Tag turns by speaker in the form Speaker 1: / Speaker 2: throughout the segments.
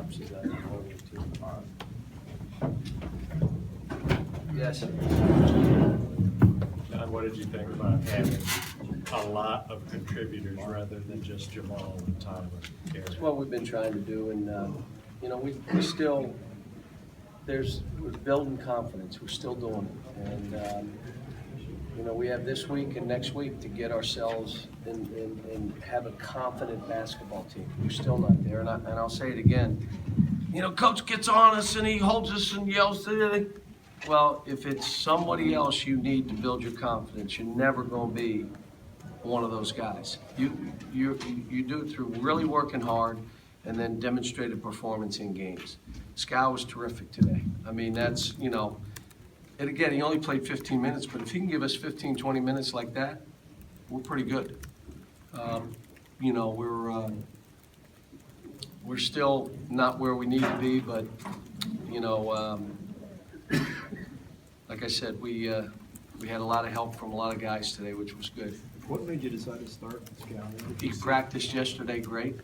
Speaker 1: snaps, is that important too?
Speaker 2: Yes.
Speaker 3: John, what did you think about having a lot of contributors rather than just Jamal and Tyler?
Speaker 2: That's what we've been trying to do, and, you know, we still, we're building confidence, we're still doing it. And, you know, we have this week and next week to get ourselves and have a confident basketball team. We're still not there, and I'll say it again. You know, coach gets on us and he holds us and yells. Well, if it's somebody else you need to build your confidence, you're never going to be one of those guys. You do it through really working hard and then demonstrated performance in games. Scal was terrific today. I mean, that's, you know, and again, he only played 15 minutes, but if he can give us 15, 20 minutes like that, we're pretty good. You know, we're still not where we need to be, but, you know, like I said, we had a lot of help from a lot of guys today, which was good.
Speaker 1: What made you decide to start Scal?
Speaker 2: He practiced yesterday great,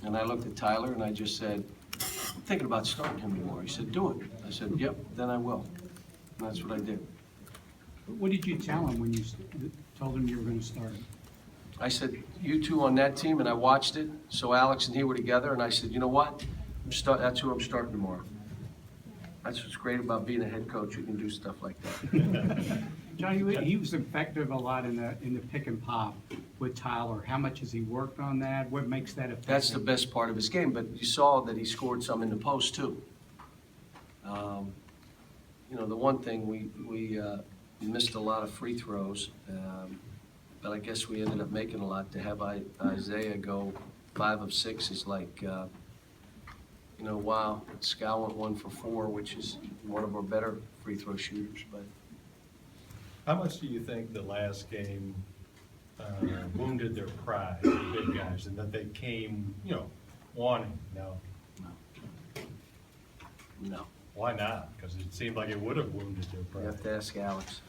Speaker 2: and I looked at Tyler and I just said, I'm thinking about starting him tomorrow. He said, do it. I said, yep, then I will. And that's what I did.
Speaker 4: What did you tell him when you told him you were going to start?
Speaker 2: I said, you two on that team, and I watched it. So Alex and he were together, and I said, you know what? That's who I'm starting tomorrow. That's what's great about being a head coach. You can do stuff like that.
Speaker 4: Johnny, he was effective a lot in the pick and pop with Tyler. How much has he worked on that? What makes that effective?
Speaker 2: That's the best part of his game, but you saw that he scored some in the post too. You know, the one thing, we missed a lot of free throws, but I guess we ended up making a lot. To have Isaiah go 5 of 6 is like, you know, wow. Scal went 1 for 4, which is one of our better free throw shooters. But
Speaker 3: How much do you think the last game wounded their pride, the big guys, and that they came, you know, wanting? No.
Speaker 2: no,
Speaker 3: Why not? Because it seemed like it would have wounded their
Speaker 2: you
Speaker 3: pride.
Speaker 2: have to ask Alex.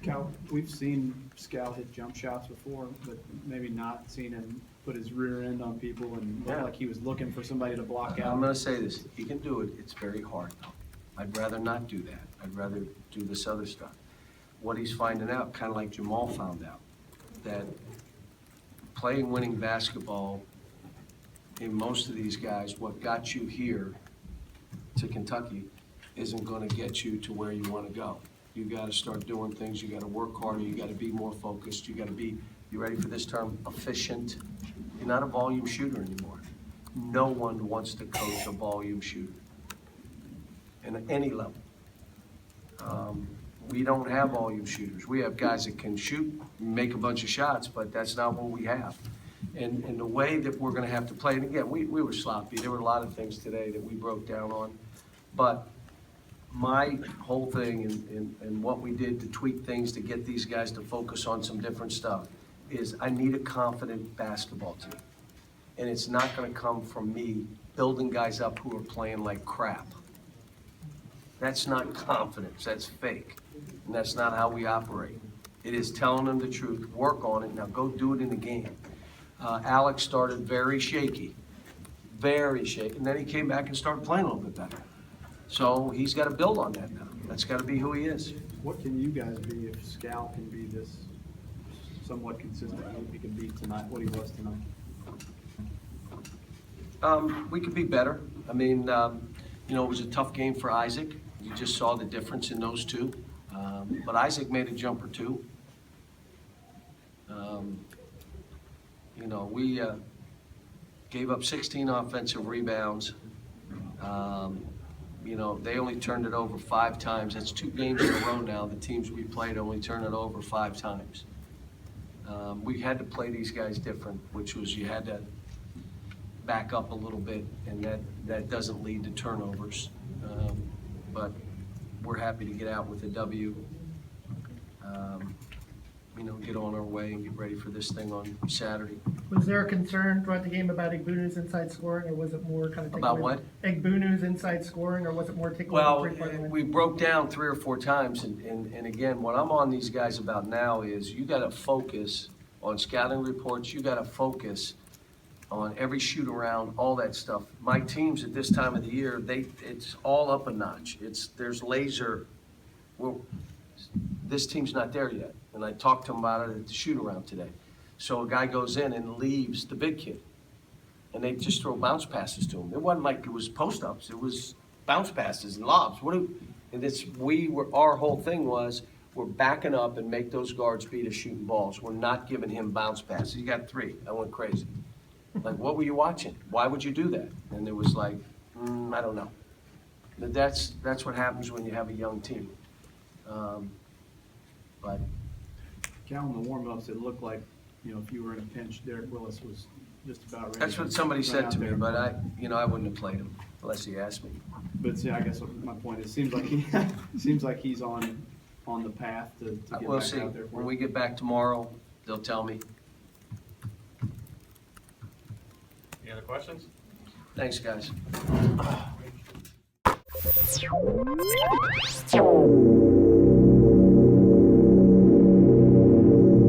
Speaker 1: Cal, we've seen Scal hit jump shots before, but maybe not seen him put his rear end on people and look
Speaker 2: Yeah.
Speaker 1: like he was looking for somebody to block out.
Speaker 2: I'm going to say this. He can do it. It's very hard, though. I'd rather not do that. I'd rather do this other stuff. What he's finding out, kind of like Jamal found out, that playing winning basketball in most of these guys, what got you here to Kentucky isn't going to get you to where you want to go. You got to start doing things. You got to work harder. You got to be more focused. You got to be, you ready for this term, efficient. You're not a volume shooter anymore. No one wants to coach a volume shooter at any level. We don't have volume shooters. We have guys that can shoot, make a bunch of shots, but that's not what we have. And the way that we're going to have to play, and again, we were sloppy. There were a lot of things today that we broke down on. But my whole thing and what we did to tweak things to get these guys to focus on some different stuff is I need a confident basketball team. And it's not going to come from me building guys up who are playing like crap. That's not confidence, that's fake. And that's not how we operate. It is telling them the truth, work on it, now go do it in the game. Alex started very shaky, and then he came back and started playing a little bit better. So he's got to build on that now. That's got to be who he is.
Speaker 1: What can you guys be if Scal can be this somewhat consistent? If he can be tonight what he was tonight?
Speaker 2: We could be better. I mean, you know, it was a tough game for Isaac. You just saw the difference in those two. But Isaac made a jump or two. You know, we gave up 16 offensive rebounds. You know, they only turned it over 5 times. That's 2 games in a row now. The teams we played only turned it over 5 times. We had to play these guys different, which was you had to back up a little bit, and that doesn't lead to turnovers. But we're happy to get out with a W. You know, get on our way and get ready for this thing on Saturday.
Speaker 5: Was there a concern throughout the game about Egbunu's inside scoring, or was it more kind of taking
Speaker 2: About
Speaker 5: away
Speaker 2: what?
Speaker 5: Egbunu's inside scoring, or was it more taking
Speaker 2: Well,
Speaker 5: away the three-point line?
Speaker 2: we broke down 3 or 4 times, and again, what I'm on these guys about now is you got to focus on scouting reports. You got to focus on every shoot around, all that stuff. My teams at this time of the year, it's all up a notch. There's laser, well, this team's not there yet. And I talked to him about it at the shoot around today. So a guy goes in and leaves the big kid. And they just throw bounce passes to him. It wasn't like it was post-ups, it was bounce passes and lobs. Our whole thing was, we're backing up and make those guards beat us shooting balls. We're not giving him bounce passes. He got 3. I went crazy. Like, what were you watching? Why would you do that? And it was like, I don't know. But that's what happens when you have a young team. But
Speaker 1: Cal, in the warm-ups, it looked like, if you were in a pinch, Derek Willis was just about ready.
Speaker 2: that's what somebody said to me, but I wouldn't have played him unless he asked me.
Speaker 1: But see, I guess my point is, seems like he's on the path to get
Speaker 2: We'll
Speaker 1: back
Speaker 2: see.
Speaker 1: out there.
Speaker 2: When we get back tomorrow, they'll tell me.
Speaker 3: Any other questions?
Speaker 2: Thanks, guys.